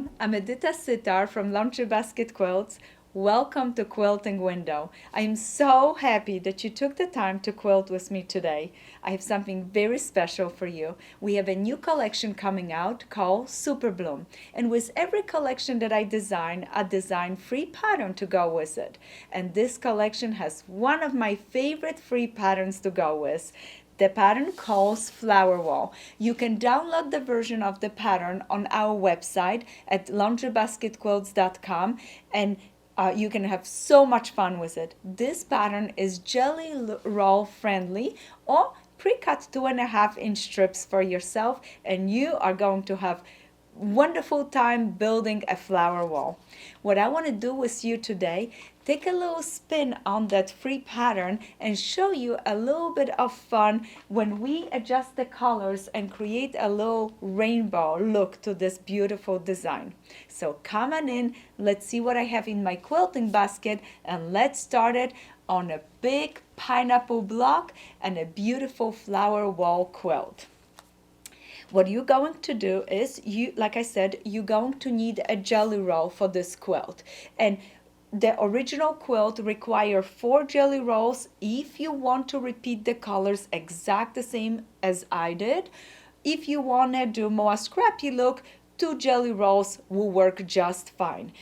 everyone, I'm Edyta Sitar from Laundry Basket Quilts. Welcome to Quilting Window. I am so happy that you took the time to quilt with me today. I have something very special for you. We have a new collection coming out called Super Bloom. And with every collection that I design free pattern to go with it. And this collection has one of my favorite free patterns to go with. The pattern calls Flower Wall. You can download the version of the pattern on our website at laundrybasketquilts.com and you can have so much fun with it. This pattern is jelly roll friendly or pre-cut 2.5 inch strips for yourself, and you are going to have wonderful time building a flower wall. What I want to do with you today, take a little spin on that free pattern and show you a little bit of fun when we adjust the colors and create a little rainbow look to this beautiful design. So come on in, let's see what I have in my quilting basket, and let's start it on a big pineapple block and a beautiful flower wall quilt. What you're going to do is, like I said, you're going to need a jelly roll for this quilt. And the original quilt requires 4 jelly rolls. If you want to repeat the colors exact the same as I did, if you want to do more scrappy look, 2 jelly rolls will work just fine.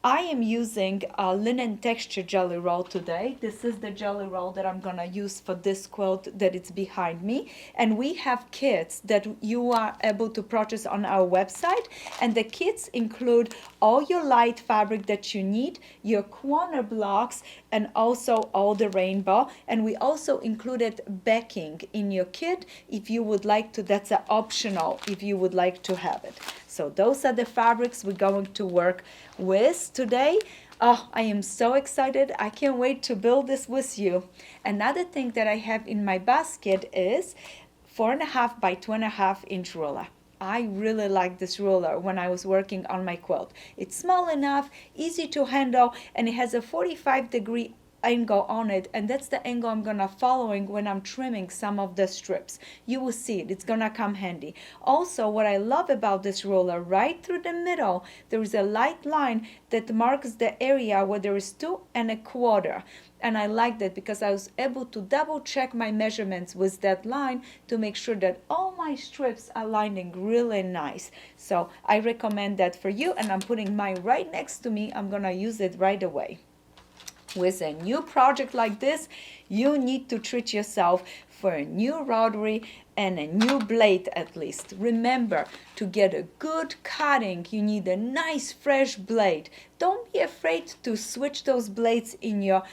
I am using a linen texture jelly roll today. This is the jelly roll that I'm gonna use for this quilt that is behind me. And we have kits that you are able to purchase on our website. And the kits include all your light fabric that you need, your corner blocks, and also all the rainbow. And we also included backing in your kit if you would like to. That's an optional if you would like to have it. So those are the fabrics we're going to work with today. Oh, I am so excited. I can't wait to build this with you. Another thing that I have in my basket is 4.5 by 2.5 inch ruler. I really like this ruler when I was working on my quilt. It's small enough, easy to handle, and it has a 45-degree angle on it, and that's the angle I'm gonna following when I'm trimming some of the strips. You will see it, it's gonna come handy. Also, what I love about this ruler, right through the middle there is a light line that marks the area where there is 2.25, and I like that because I was able to double check my measurements with that line to make sure that all my strips are lining really nice. So I recommend that for you, and I'm putting mine right next to me. I'm gonna use it right away. With a new project like this, you need to treat yourself for a new rotary and a new blade at least. Remember, to get a good cutting, you need a nice fresh blade. Don't be afraid to switch those blades in your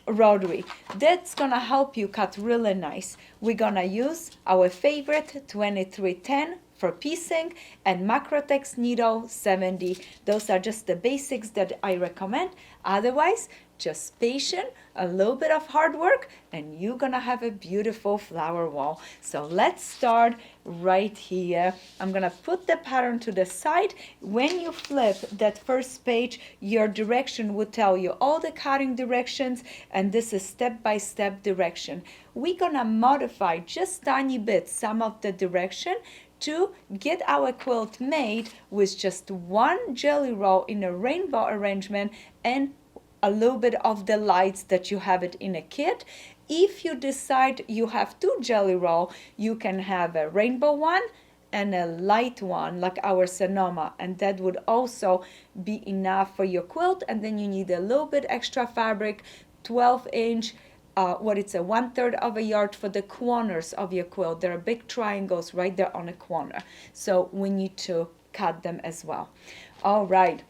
rotary. That's gonna help you cut really nice. We're gonna use our favorite 2310 for piecing and Macrotex needle 70. Those are just the basics that I recommend. Otherwise, just patient, a little bit of hard work, and you're gonna have a beautiful flower wall. So let's start right here. I'm gonna put the pattern to the side. When you flip that first page, your direction will tell you all the cutting directions, and this is step-by-step direction. We're gonna modify just tiny bit some of the direction to get our quilt made with just 1 jelly roll in a rainbow arrangement and a little bit of the lights that you have it in a kit. If you decide you have 2 jelly roll, you can have a rainbow one and a light one like our Sonoma, and that would also be enough for your quilt. And then you need a little bit extra fabric, 12-inch, it's a 1/3 of a yard for the corners of your quilt. There are big triangles right there on a corner, so we need to cut them as well. All right,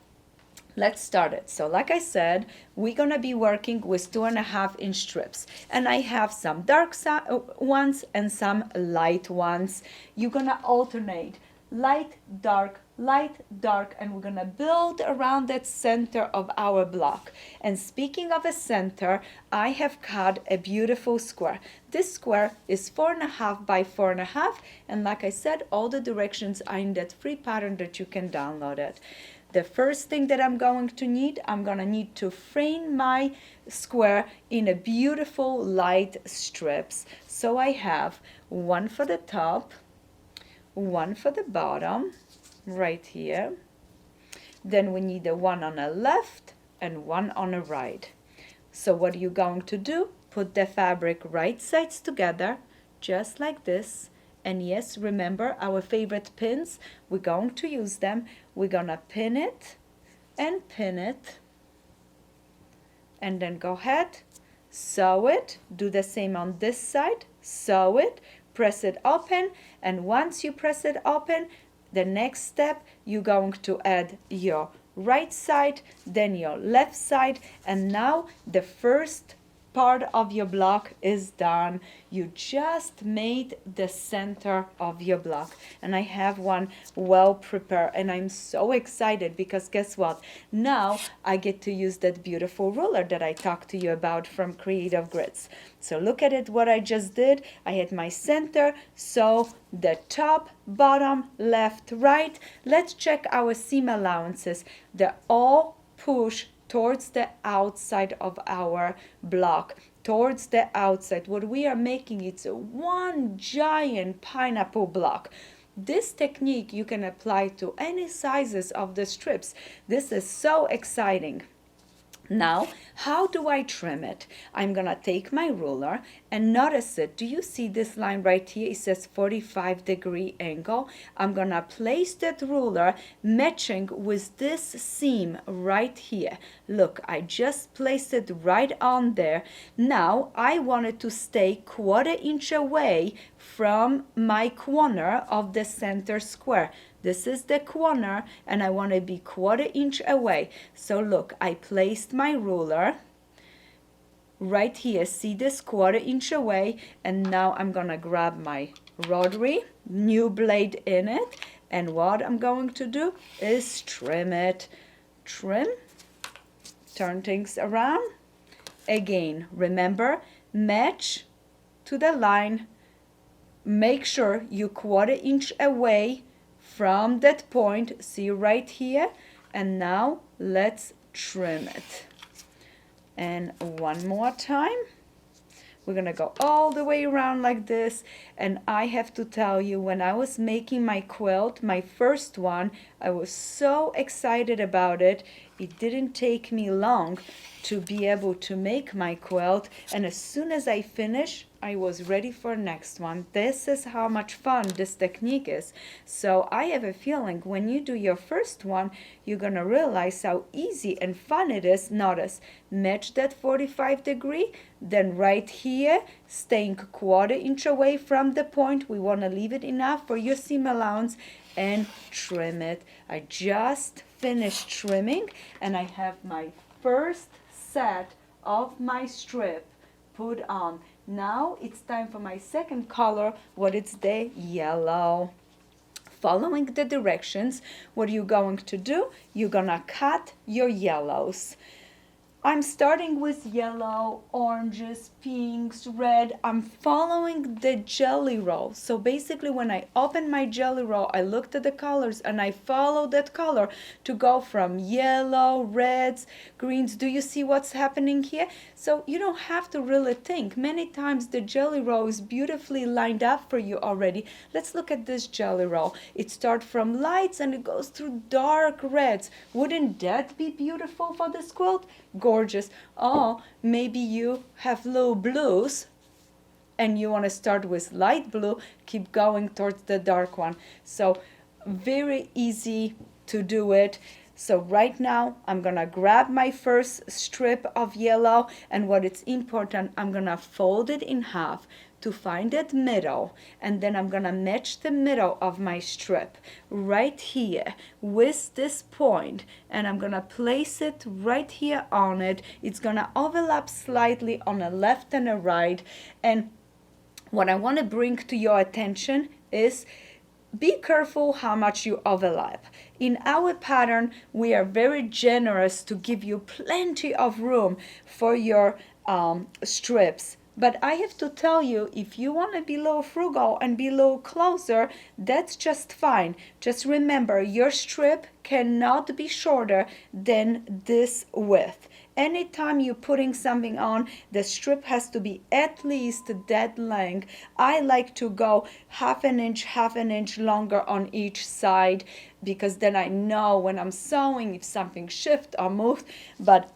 let's start it. So like I said, we're gonna be working with 2.5 inch strips, and I have some dark ones and some light ones. You're gonna alternate light, dark, and we're gonna build around that center of our block. And speaking of a center, I have cut a beautiful square. This square is 4.5 by 4.5, and like I said, all the directions are in that free pattern that you can download it. The first thing that I'm gonna need to frame my square in a beautiful light strips. So I have one for the top, one for the bottom, right here, then we need a one on the left and one on the right. So what are you going to do? Put the fabric right sides together, just like this. And yes, remember our favorite pins, we're going to use them. We're gonna pin it and pin it. And then go ahead, sew it, do the same on this side, sew it, press it open, and once you press it open, the next step, you're going to add your right side, then your left side, and now the first part of your block is done. You just made the center of your block, and I have one well prepared, and I'm so excited because guess what? Now I get to use that beautiful ruler that I talked to you about from Creative Grids. So look at it, what I just did. I had my center, so the top, bottom, left, right. Let's check our seam allowances. They're all push towards the outside of our block, towards the outside. What we are making, it's a one giant pineapple block. This technique you can apply to any sizes of the strips. This is so exciting. Now, how do I trim it? I'm gonna take my ruler and notice it. Do you see this line right here? It says 45-degree angle. I'm gonna place that ruler matching with this seam right here. Look, I just placed it right on there. Now, I want it to stay 1/4 inch away from my corner of the center square. This is the corner, and I want to be 1/4 inch away. So look, I placed my ruler right here. See this 1/4 inch away, and now I'm gonna grab my rotary, new blade in it, and what I'm going to do is trim it. Trim, turn things around. Again, remember, match to the line. Make sure you're 1/4 inch away from that point, see right here, and now let's trim it. And one more time, we're gonna go all the way around like this. And I have to tell you, when I was making my quilt, my first one, I was so excited about it. It didn't take me long to be able to make my quilt, and as soon as I finished, I was ready for next one. This is how much fun this technique is. So I have a feeling when you do your first one, you're gonna realize how easy and fun it is. Notice, match that 45-degree, then right here, staying 1/4 inch away from the point. We wanna leave it enough for your seam allowance, and trim it. I just finished trimming, and I have my first set of my strip put on. Now it's time for my second color, what is the yellow. Following the directions, what are you going to do? You're gonna cut your yellows. I'm starting with yellow, oranges, pinks, red. I'm following the jelly roll. So basically when I opened my jelly roll, I looked at the colors and I followed that color to go from yellow, reds, greens. Do you see what's happening here? So you don't have to really think. Many times the jelly roll is beautifully lined up for you already. Let's look at this jelly roll. It starts from lights and it goes through dark reds. Wouldn't that be beautiful for this quilt? Gorgeous. Oh, maybe you have low blues and you want to start with light blue, keep going towards the dark one. So very easy to do it. So right now I'm gonna grab my first strip of yellow, and what is important, I'm gonna fold it in half to find that middle, and then I'm gonna match the middle of my strip right here with this point, and I'm gonna place it right here on it. It's gonna overlap slightly on the left and the right, and what I want to bring to your attention is be careful how much you overlap. In our pattern, we are very generous to give you plenty of room for your strips. But I have to tell you, if you want to be a little frugal and be a little closer, that's just fine. Just remember, your strip cannot be shorter than this width. Anytime you're putting something on, the strip has to be at least that length. I like to go half an inch longer on each side, because then I know when I'm sewing if something shifts or moves. But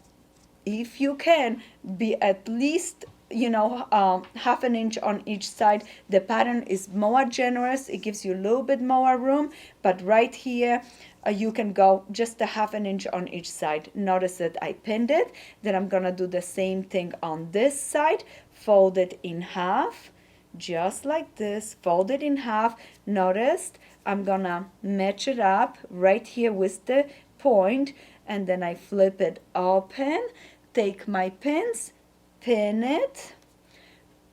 if you can be at least, half an inch on each side, the pattern is more generous. It gives you a little bit more room. But right here, you can go just a half an inch on each side. Notice that I pinned it. Then I'm gonna do the same thing on this side. Fold it in half, just like this. Fold it in half. Notice I'm gonna match it up right here with the point, and then I flip it open. Take my pins, pin it,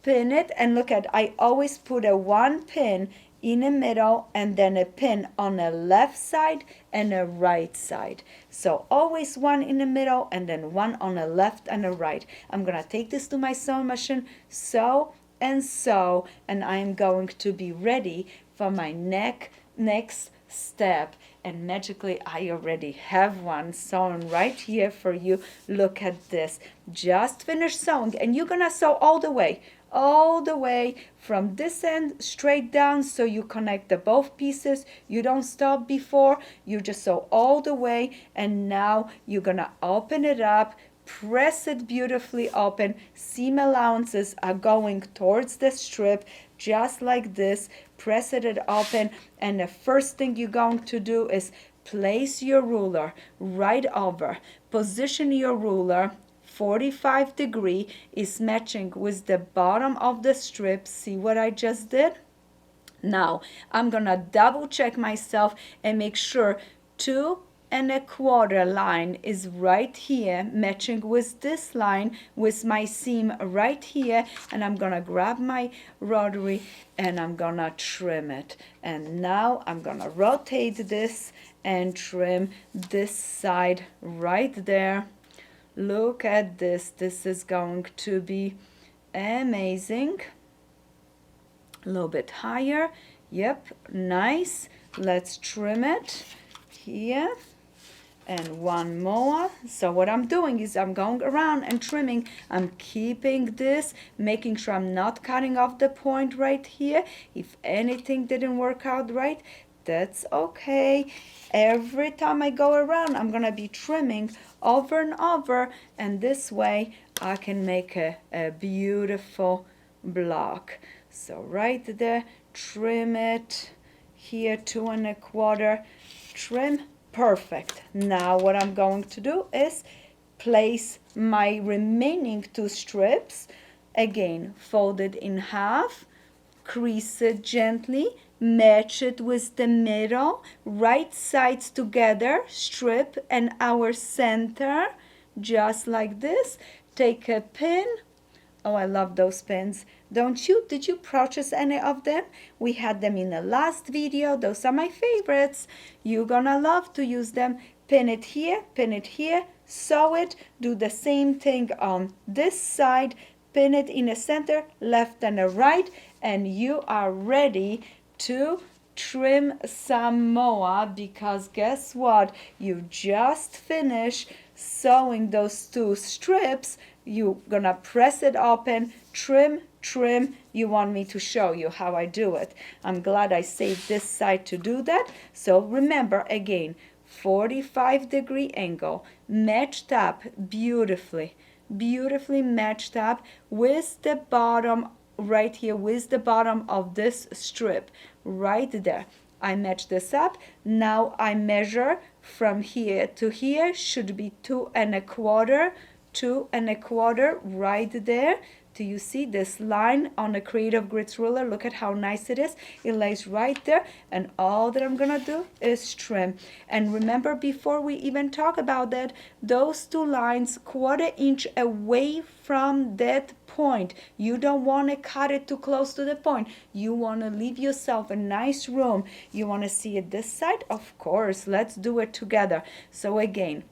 and look at, I always put a one pin in the middle and then a pin on the left side and a right side. So always one in the middle and then one on the left and the right. I'm gonna take this to my sewing machine, sew and sew, and I'm going to be ready for my next step. And magically I already have one sewn right here for you. Look at this. Just finished sewing, and you're gonna sew all the way from this end straight down, so you connect the both pieces. You don't stop before, you just sew all the way. And now you're gonna open it up, press it beautifully open. Seam allowances are going towards the strip, just like this. Press it open, and the first thing you're going to do is place your ruler right over. Position your ruler 45 degree is matching with the bottom of the strip. See what I just did? Now I'm gonna double check myself and make sure 2¼ line is right here, matching with this line, with my seam right here. And I'm gonna grab my rotary and I'm gonna trim it. And now I'm gonna rotate this and trim this side right there. Look at this. This is going to be amazing. A little bit higher. Yep, nice. Let's trim it here. And one more. So what I'm doing is I'm going around and trimming. I'm keeping this, making sure I'm not cutting off the point right here. If anything didn't work out right, that's okay. Every time I go around, I'm gonna be trimming over and over, and this way I can make a beautiful block. So right there, trim it here, 2¼ trim. Perfect. Now what I'm going to do is place my remaining 2 strips. Again, fold it in half, crease it gently, match it with the middle, right sides together, strip and our center, just like this. Take a pin. Oh, I love those pins. Don't you? Did you purchase any of them? We had them in the last video. Those are my favorites. You're gonna love to use them. Pin it here, sew it. Do the same thing on this side. Pin it in the center, left and the right, and you are ready to trim some more, because guess what? You just finished sewing those 2 strips. You're gonna press it open, trim. You want me to show you how I do it. I'm glad I saved this side to do that. So remember, again, 45-degree angle, matched up beautifully matched up with the bottom right here, with the bottom of this strip right there. I match this up. Now I measure from here to here, should be 2¼ right there. Do you see this line on the Creative Grits ruler? Look at how nice it is. It lays right there, and all that I'm gonna do is trim. And remember, before we even talk about that, those 2 lines 1/4 inch away from that point. You don't want to cut it too close to the point. You want to leave yourself a nice room. You want to see it this side? Of course, let's do it together. So again,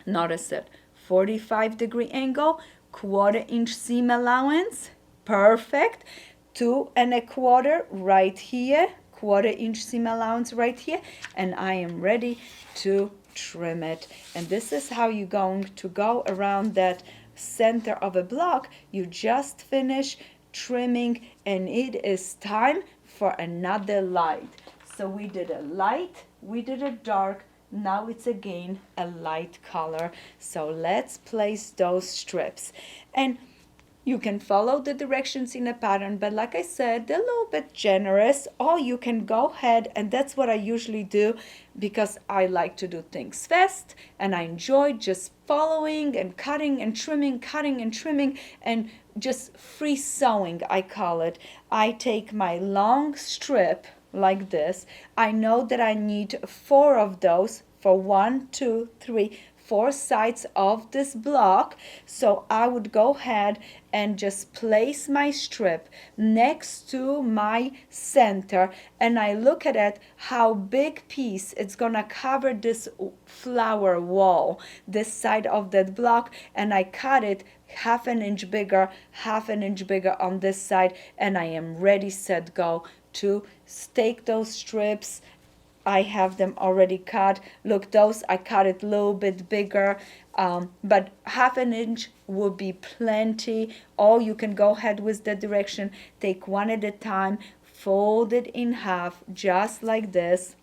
notice it, 45-degree angle, 1/4 inch seam allowance, perfect. 2¼ right here, 1/4 inch seam allowance right here, and I am ready to trim it. And this is how you're going to go around that center of a block. You just finish trimming, and it is time for another light. So we did a light, we did a dark, now it's again a light color. So let's place those strips. And you can follow the directions in a pattern, but like I said, they're a little bit generous, or you can go ahead, and that's what I usually do because I like to do things fast and I enjoy just following and cutting and trimming, cutting and trimming, and just free sewing, I call it. I take my long strip like this. I know that I need 4 of those for 1, 2, 3, 4 sides of this block. So I would go ahead and just place my strip next to my center, and I look at it, how big piece it's gonna cover this flower wall, this side of that block, and I cut it half an inch bigger, half an inch bigger on this side, and I am ready, set, go to stake those strips. I have them already cut. Look, those I cut it a little bit bigger, but half an inch would be plenty. Or you can go ahead with the direction, take one at a time, fold it in half, just like this,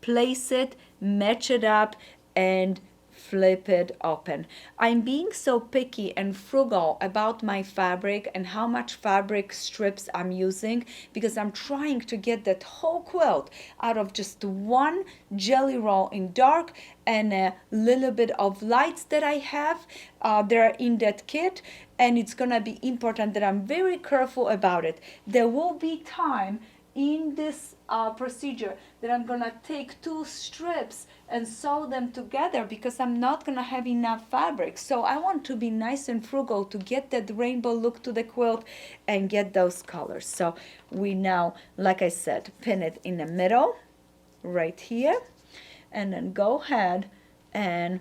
place it, match it up, and flip it open. I'm being so picky and frugal about my fabric and how much fabric strips I'm using because I'm trying to get that whole quilt out of just one jelly roll in dark and a little bit of lights that I have there in that kit. And it's gonna be important that I'm very careful about it. There will be time in this procedure that I'm gonna take 2 strips and sew them together because I'm not gonna have enough fabric. So I want to be nice and frugal to get that rainbow look to the quilt and get those colors. So we now, like I said, pin it in the middle right here, and then go ahead and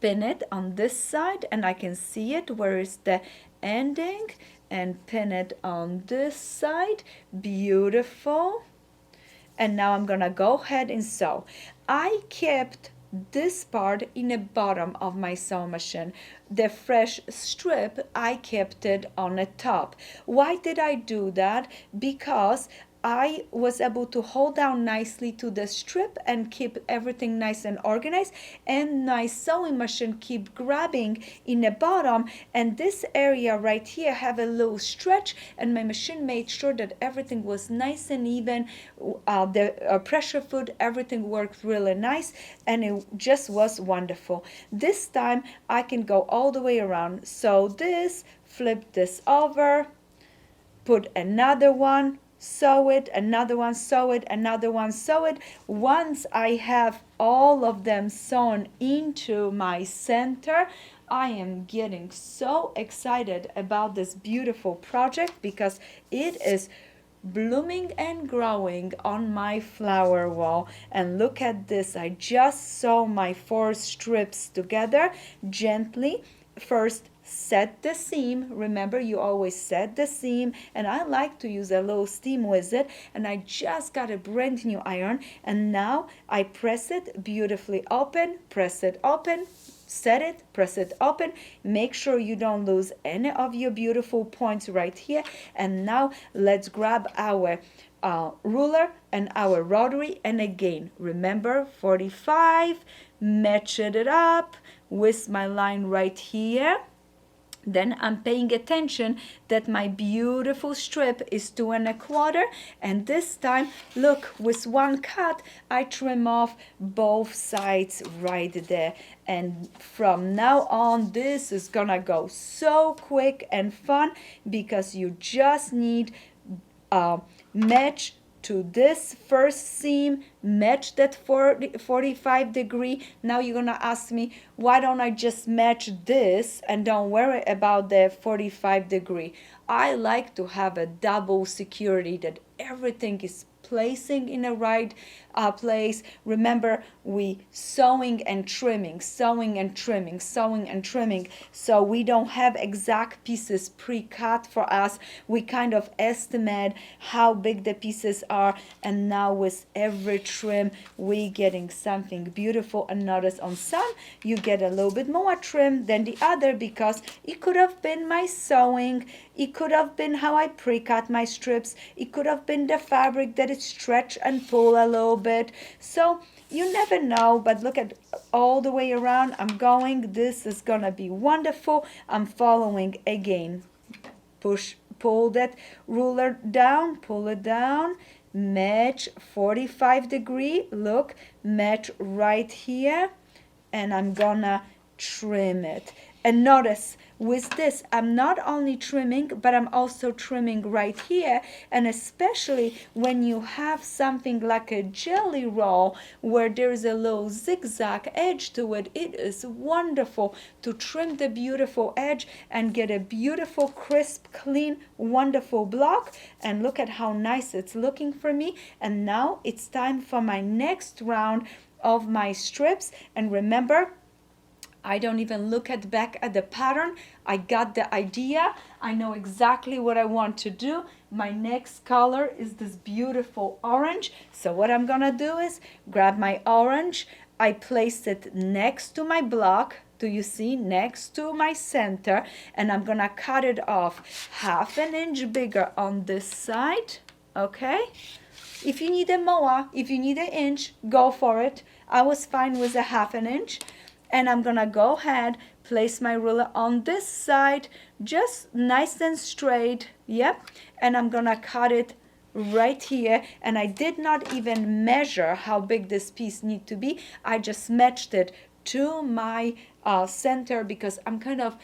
pin it on this side, and I can see it where is the ending, and pin it on this side. Beautiful. And now I'm gonna go ahead and sew. I kept this part in the bottom of my sewing machine. The fresh strip, I kept it on the top. Why did I do that? Because I was able to hold down nicely to the strip and keep everything nice and organized, and my sewing machine keep grabbing in the bottom, and this area right here have a little stretch, and my machine made sure that everything was nice and even. The pressure foot, everything worked really nice, and it just was wonderful. This time I can go all the way around. So this, flip this over, put another one, sew it, another one, sew it, another one, sew it. Once I have all of them sewn into my center, I am getting so excited about this beautiful project because it is blooming and growing on my flower wall. And look at this, I just sew my 4 strips together gently. First, set the seam. Remember, you always set the seam, and I like to use a little steam with it, and I just got a brand new iron, and now I press it beautifully open, press it open, set it, press it open. Make sure you don't lose any of your beautiful points right here. And now let's grab our ruler and our rotary, and again remember 45, match it up with my line right here. Then I'm paying attention that my beautiful strip is 2 1/4, and this time, look, with one cut I trim off both sides right there. And from now on, this is gonna go so quick and fun because you just need match to this first seam, match that 45 degree. Now you're gonna ask me, why don't I just match this and don't worry about the 45 degree? I like to have a double security that everything is placing in the right place. Remember, we sewing and trimming, sewing and trimming, sewing and trimming. So we don't have exact pieces pre-cut for us. We kind of estimate how big the pieces are, and now with every trim we getting something beautiful. And notice on some you get a little bit more trim than the other because it could have been my sewing, it could have been how I pre-cut my strips, it could have been the fabric that is stretch and pull a little bit. So you never know, but look at all the way around. I'm going, this is gonna be wonderful. I'm following again. Pull that ruler down, pull it down, match 45-degree, look, match right here, and I'm gonna trim it. And notice with this, I'm not only trimming, but I'm also trimming right here. And especially when you have something like a jelly roll where there's a little zigzag edge to it, it is wonderful to trim the beautiful edge and get a beautiful, crisp, clean, wonderful block. And look at how nice it's looking for me. And now it's time for my next round of my strips. And remember, I don't even look back at the pattern. I got the idea. I know exactly what I want to do. My next color is this beautiful orange. So what I'm gonna do is grab my orange. I place it next to my block. Do you see? Next to my center. And I'm gonna cut it off 1/2 inch bigger on this side. Okay? If you need a more, if you need an inch, go for it. I was fine with a 1/2 inch. And I'm gonna go ahead, place my ruler on this side, just nice and straight, yep. And I'm gonna cut it right here. And I did not even measure how big this piece need to be. I just matched it to my center because I'm kind of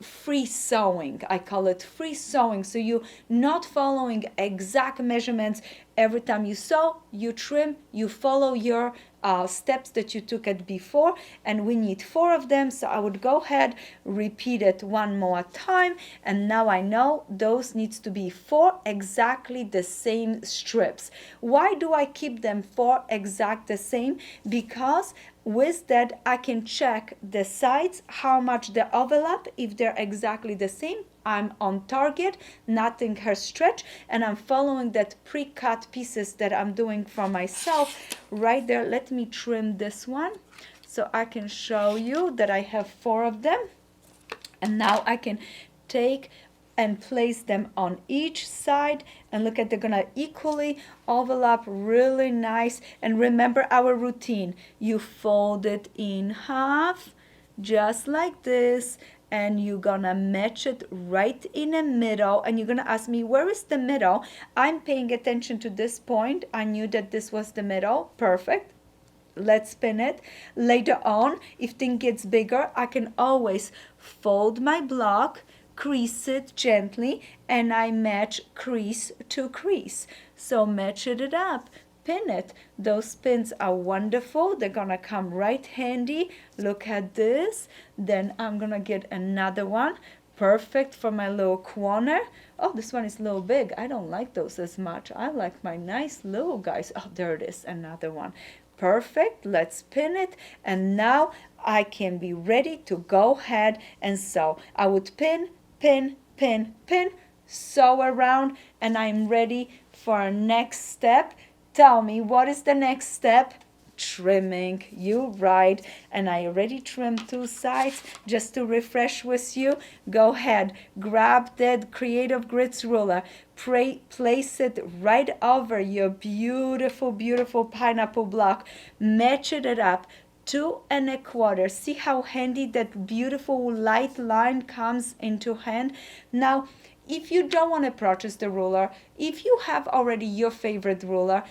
free sewing. I call it free sewing. So you're not following exact measurements. Every time you sew, you trim, you follow your steps that you took at before, and we need 4 of them. So I would go ahead, repeat it one more time, and now I know those needs to be 4 exactly the same strips. Why do I keep them 4 exact the same? Because with that I can check the sides, how much they overlap. If they're exactly the same, I'm on target, nothing has stretch, and I'm following that pre-cut pieces that I'm doing for myself right there. Let me trim this one so I can show you that I have 4 of them. And now I can take and place them on each side, and look at, they're gonna equally overlap really nice. And remember our routine, you fold it in half just like this, and you're gonna match it right in the middle. And you're gonna ask me, where is the middle? I'm paying attention to this point. I knew that this was the middle. Perfect. Let's spin it. Later on, if thing gets bigger, I can always fold my block, crease it gently, and I match crease to crease. So match it up, pin it. Those pins are wonderful. They're gonna come right handy. Look at this. Then I'm gonna get another one. Perfect for my little corner. Oh, this one is a little big. I don't like those as much. I like my nice little guys. Oh, there it is, another one. Perfect. Let's pin it. And now I can be ready to go ahead and sew. I would pin, pin, pin, pin, sew around, and I'm ready for our next step. Tell me, what is the next step? Trimming. You right. And I already trimmed 2 sides. Just to refresh with you, go ahead, grab that Creative Grits ruler, place it right over your beautiful, beautiful pineapple block, match it up 2 1/4. See how handy that beautiful light line comes into hand. Now, if you don't want to purchase the ruler, if you have already your favorite ruler,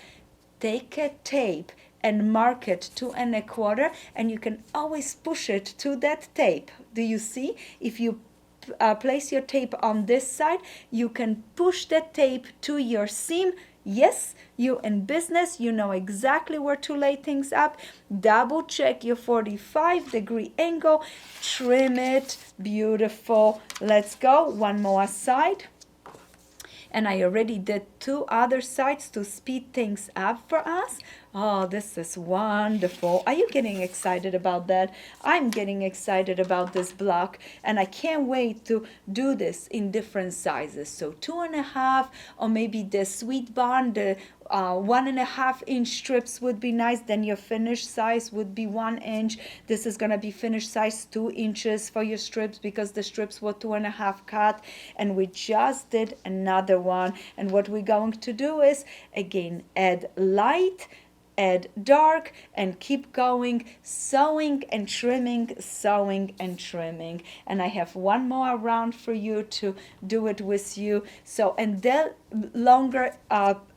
take a tape and mark it 2 1/4, and you can always push it to that tape. Do you see? If you place your tape on this side, you can push that tape to your seam. Yes, you in business, you know exactly where to lay things up. Double check your 45-degree angle, trim it, beautiful. Let's go, one more side. And I already did 2 other sides to speed things up for us. Oh, this is wonderful. Are you getting excited about that? I'm getting excited about this block, and I can't wait to do this in different sizes. So 2.5, or maybe the sweet barn, the 1.5 inch strips would be nice. Then your finished size would be 1 inch. This is gonna be finished size 2 inches for your strips because the strips were 2.5 cut, and we just did another one. And what we're going to do is again add light, add dark, and keep going, sewing and trimming, sewing and trimming. And I have one more round for you to do it with you. So, and the longer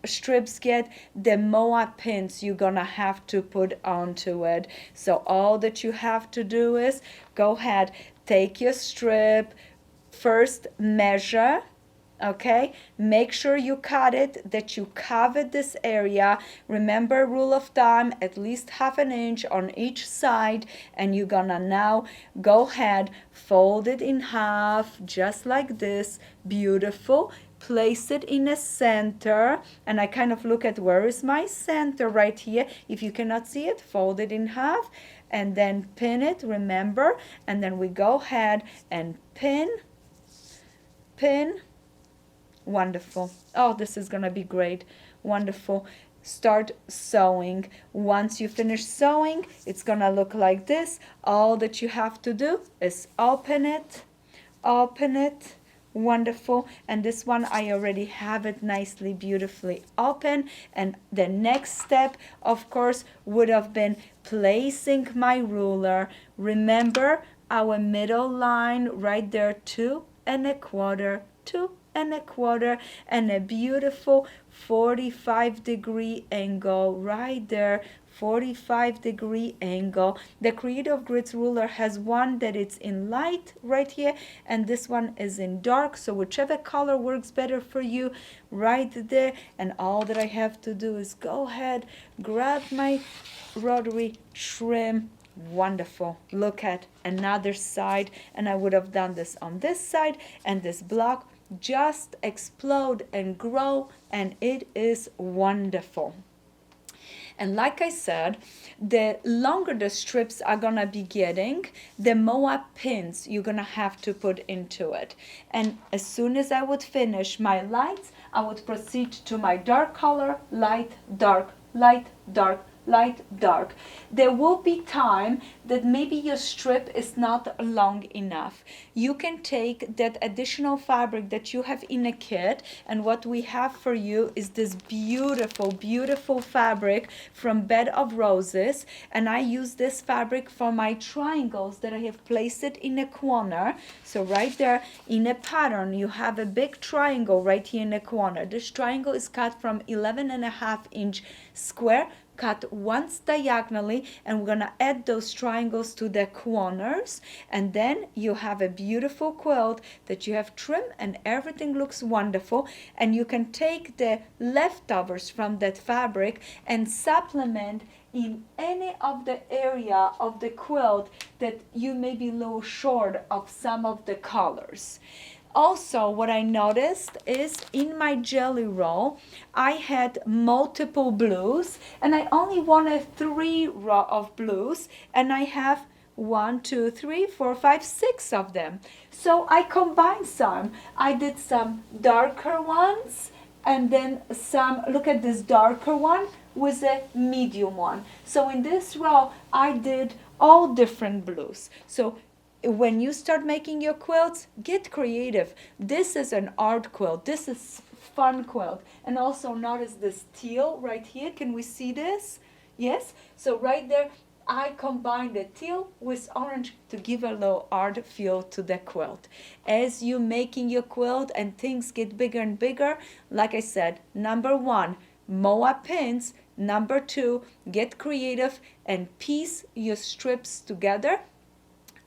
strips get, the more pins you're gonna have to put onto it. So all that you have to do is go ahead, take your strip, first measure. Okay, make sure you cut it, that you cover this area. Remember, rule of thumb, at least 1/2 inch on each side. And you're gonna now go ahead, fold it in half just like this. Beautiful. Place it in a center, and I kind of look at where is my center right here. If you cannot see it, fold it in half and then pin it, remember. And then we go ahead and pin. Wonderful. Oh, this is gonna be great. Wonderful. Start sewing. Once you finish sewing, it's gonna look like this. All that you have to do is open it. Wonderful. And this one, I already have it nicely, beautifully open. And the next step, of course, would have been placing my ruler. Remember our middle line right there, 2.25, 2.25, and a beautiful 45-degree angle right there. 45-degree angle. The Creative Grids ruler has one that it's in light right here, and this one is in dark, so whichever color works better for you right there. And all that I have to do is go ahead, grab my rotary, trim. Wonderful. Look at another side, and I would have done this on this side, and this block just explode and grow, and it is wonderful. And like I said, the longer the strips are gonna be getting, the more pins you're gonna have to put into it. And as soon as I would finish my lights, I would proceed to my dark color, light, dark, light, dark, light, dark. There will be time that maybe your strip is not long enough. You can take that additional fabric that you have in a kit, and what we have for you is this beautiful, beautiful fabric from Bed of Roses. And I use this fabric for my triangles that I have placed it in a corner. So right there in a pattern, you have a big triangle right here in the corner. This triangle is cut from 11.5-inch square, cut once diagonally, and we're gonna add those triangles to the corners, and then you have a beautiful quilt that you have trimmed, and everything looks wonderful. And you can take the leftovers from that fabric and supplement in any of the area of the quilt that you may be a little short of some of the colors. Also, what I noticed is in my jelly roll, I had multiple blues, and I only wanted 3 rows of blues, and I have 1, 2, 3, 4, 5, 6 of them. So I combined some. I did some darker ones, and then some, look at this darker one with a medium one. So in this row, I did all different blues. So when you start making your quilts, get creative. This is an art quilt. This is fun quilt. And also notice this teal right here. Can we see this? Yes? So right there, I combined the teal with orange to give a little art feel to the quilt. As you're making your quilt and things get bigger and bigger, like I said, number 1, more pins. Number 2, get creative and piece your strips together.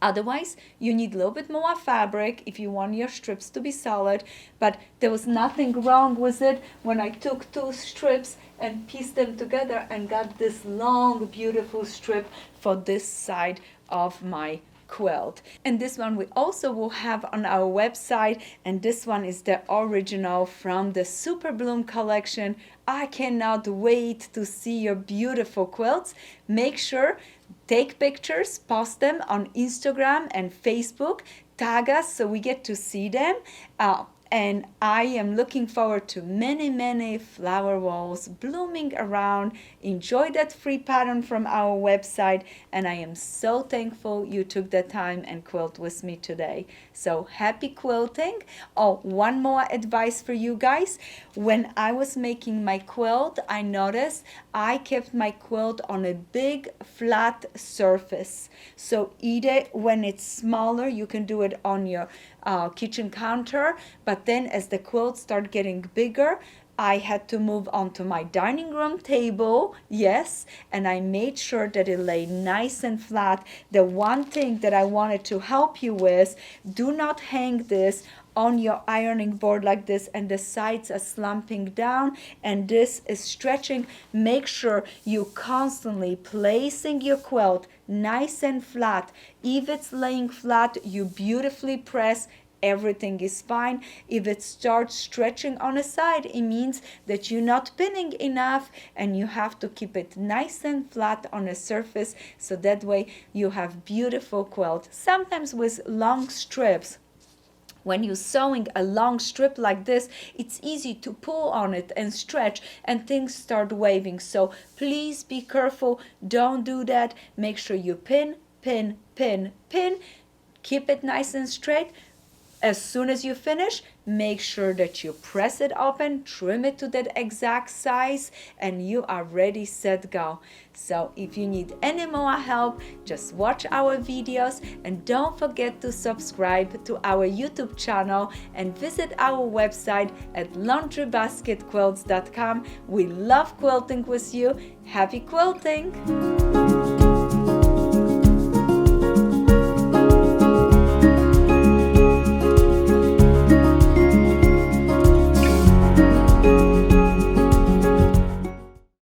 Otherwise, you need a little bit more fabric if you want your strips to be solid, but there was nothing wrong with it when I took 2 strips and pieced them together and got this long, beautiful strip for this side of my quilt. And this one we also will have on our website, and this one is the original from the Super Bloom collection. I cannot wait to see your beautiful quilts. Make sure, take pictures, post them on Instagram and Facebook, tag us so we get to see them. And I am looking forward to many, many flower walls blooming around. Enjoy that free pattern from our website. And I am so thankful you took the time and quilt with me today. So happy quilting. Oh, one more advice for you guys. When I was making my quilt, I noticed I kept my quilt on a big flat surface. So either when it's smaller, you can do it on your kitchen counter, but then as the quilts start getting bigger, I had to move on to my dining room table, yes, and I made sure that it lay nice and flat. The one thing that I wanted to help you with, do not hang this on your ironing board like this and the sides are slumping down and this is stretching. Make sure you constantly placing your quilt nice and flat. If it's laying flat, you beautifully press, everything is fine. If it starts stretching on a side, it means that you're not pinning enough and you have to keep it nice and flat on a surface, so that way you have beautiful quilt. Sometimes with long strips, when you're sewing a long strip like this, it's easy to pull on it and stretch and things start waving. So please be careful, don't do that. Make sure you pin, pin, pin, pin. Keep it nice and straight. As soon as you finish, make sure that you press it open, trim it to that exact size, and you are ready, set, go. So if you need any more help, just watch our videos and don't forget to subscribe to our YouTube channel and visit our website at laundrybasketquilts.com. We love quilting with you. Happy quilting!